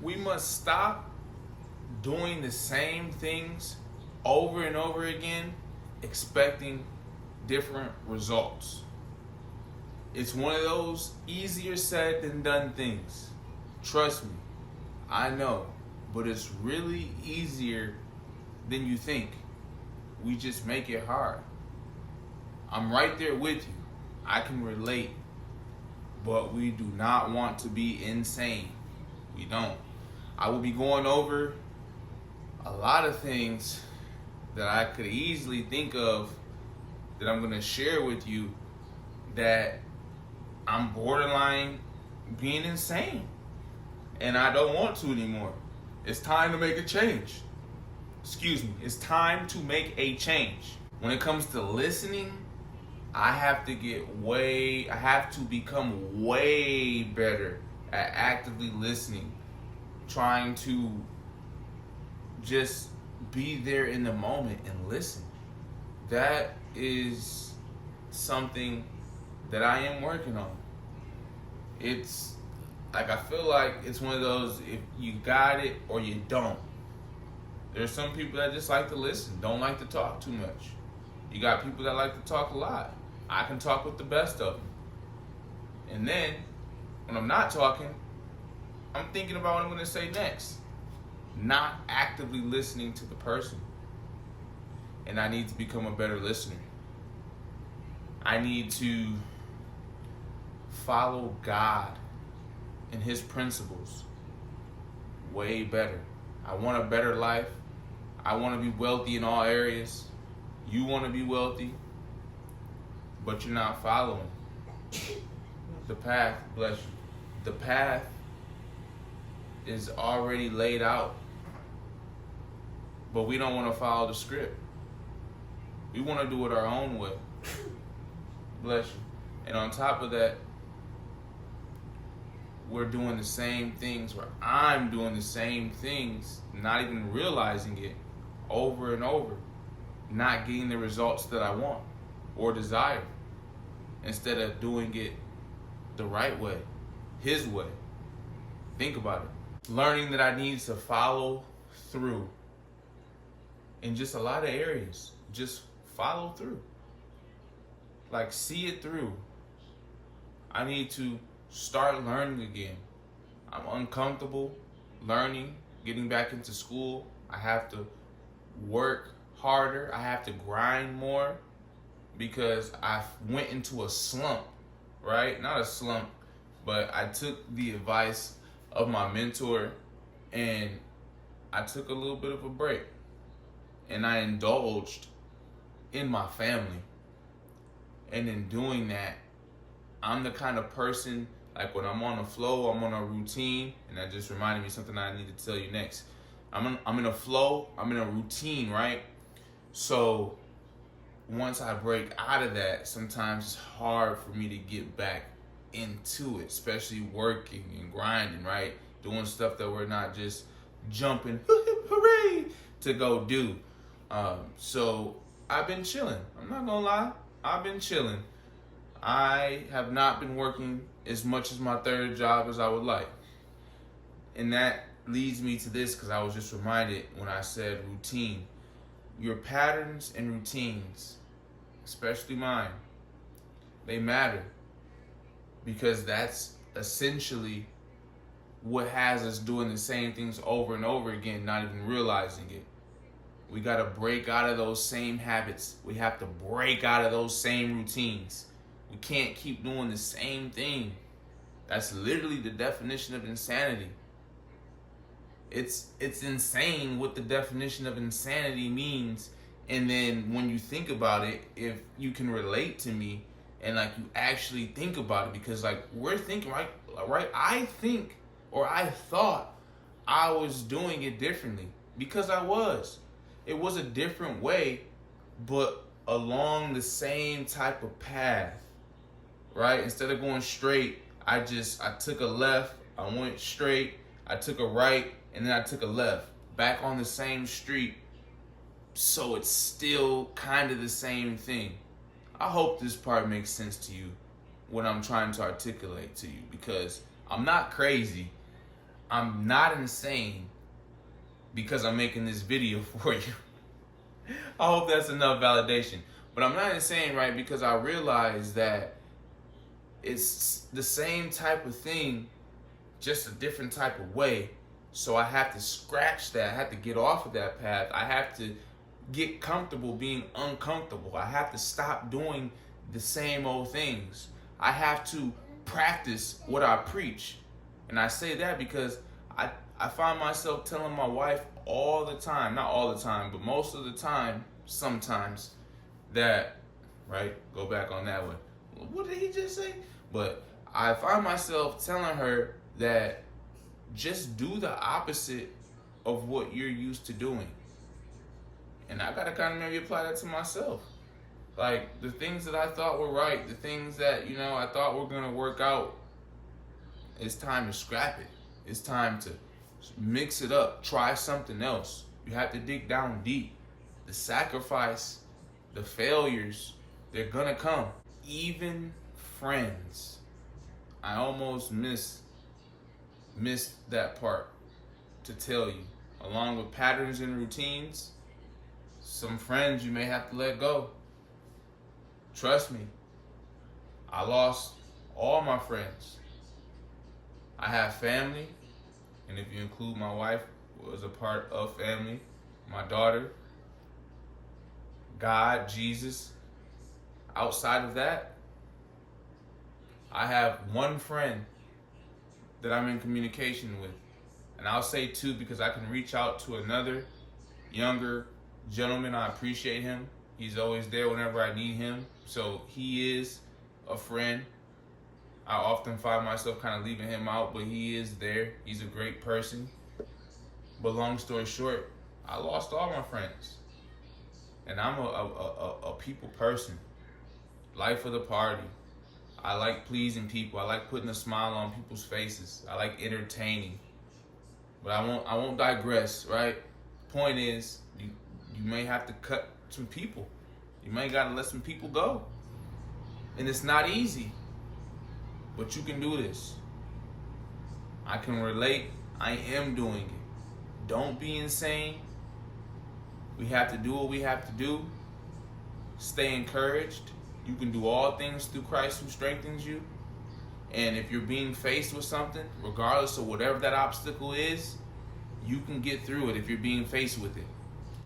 We must stop doing the same things over and over again, expecting different results. It's one of those easier said than done things. Trust me, I know, but it's really easier than you think. We just make it hard. I'm right there with you. I can relate, but we do not want to be insane. We don't. I will be going over a lot of things that I could easily think of that I'm going to share with you that I'm borderline being insane. And I don't want to anymore. It's time to make a change. Excuse me. It's time to make a change. When it comes to listening, I have to become way better at actively listening, trying to just be there in the moment and listen. That is something that I am working on. It's like, I feel like it's one of those, if you got it or you don't. There's some people that just like to listen, don't like to talk too much. You got people that like to talk a lot. I can talk with the best of them. And then, when I'm not talking, I'm thinking about what I'm going to say next. Not actively listening to the person. And I need to become a better listener. I need to follow God and His principles way better. I want a better life. I want to be wealthy in all areas. You want to be wealthy, but you're not following the path. Bless you. The path is already laid out, but we don't want to follow the script. We want to do it our own way. Bless you. And on top of that, we're doing the same things, or I'm doing the same things, not even realizing it, over and over, not getting the results that I want or desire, instead of doing it the right way, His way. Think about it. Learning that I need to follow through in just a lot of areas. Just follow through. Like, see it through. I need to start learning again. I'm uncomfortable learning, getting back into school. I have to work harder. I have to grind more because I went into a slump, right? Not a slump, but I took the advice of my mentor and I took a little bit of a break, and I indulged in my family. And in doing that, I'm the kind of person, like, when I'm on a flow, I'm on a routine, and that just reminded me something I need to tell you next. I'm in a flow, I'm in a routine, right? So once I break out of that, sometimes it's hard for me to get back into it, especially working and grinding, right? Doing stuff that we're not just jumping, hooray, to go do. So I've been chilling. I'm not gonna lie, I've been chilling. I have not been working as much as my third job as I would like. And that leads me to this, because I was just reminded when I said routine. Your patterns and routines, especially mine, they matter, because that's essentially what has us doing the same things over and over again, not even realizing it. We got to break out of those same habits. We have to break out of those same routines. We can't keep doing the same thing. That's literally the definition of insanity. It's insane what the definition of insanity means. And then when you think about it, if you can relate to me and like you actually think about it, because like we're thinking, right? I think, or I thought I was doing it differently, because I was. It was a different way, but along the same type of path, right? Instead of going straight, I took a left, I went straight, I took a right, and then I took a left, back on the same street. So it's still kind of the same thing. I hope this part makes sense to you, what I'm trying to articulate to you, because I'm not crazy. I'm not insane because I'm making this video for you. I hope that's enough validation. But I'm not insane, right? Because I realize that it's the same type of thing, just a different type of way. So I have to scratch that. I have to get off of that path. I have to get comfortable being uncomfortable. I have to stop doing the same old things. I have to practice what I preach. And I say that because I find myself telling my wife all the time, not all the time, but most of the time, sometimes, that, right? Go back on that one. What did he just say? But I find myself telling her that just do the opposite of what you're used to doing. And I gotta kind of maybe apply that to myself. Like, the things that I thought were right, the things that, I thought were gonna work out, it's time to scrap it. It's time to mix it up, try something else. You have to dig down deep. The sacrifice, the failures, they're gonna come. Even friends. I almost missed that part to tell you. Along with patterns and routines, some friends you may have to let go. Trust me, I lost all my friends. I have family, and if you include my wife, who was a part of family, my daughter, God, Jesus. Outside of that, I have one friend that I'm in communication with. And I'll say two because I can reach out to another younger gentleman. I appreciate him. He's always there whenever I need him. So he is a friend. I often find myself kind of leaving him out, but he is there. He's a great person. But long story short, I lost all my friends. And I'm a people person. Life of the party. I like pleasing people. I like putting a smile on people's faces. I like entertaining. But I won't digress, right? Point is, you may have to cut some people. You may gotta let some people go. And it's not easy. But you can do this. I can relate. I am doing it. Don't be insane. We have to do what we have to do. Stay encouraged. You can do all things through Christ who strengthens you. And if you're being faced with something, regardless of whatever that obstacle is, you can get through it if you're being faced with it.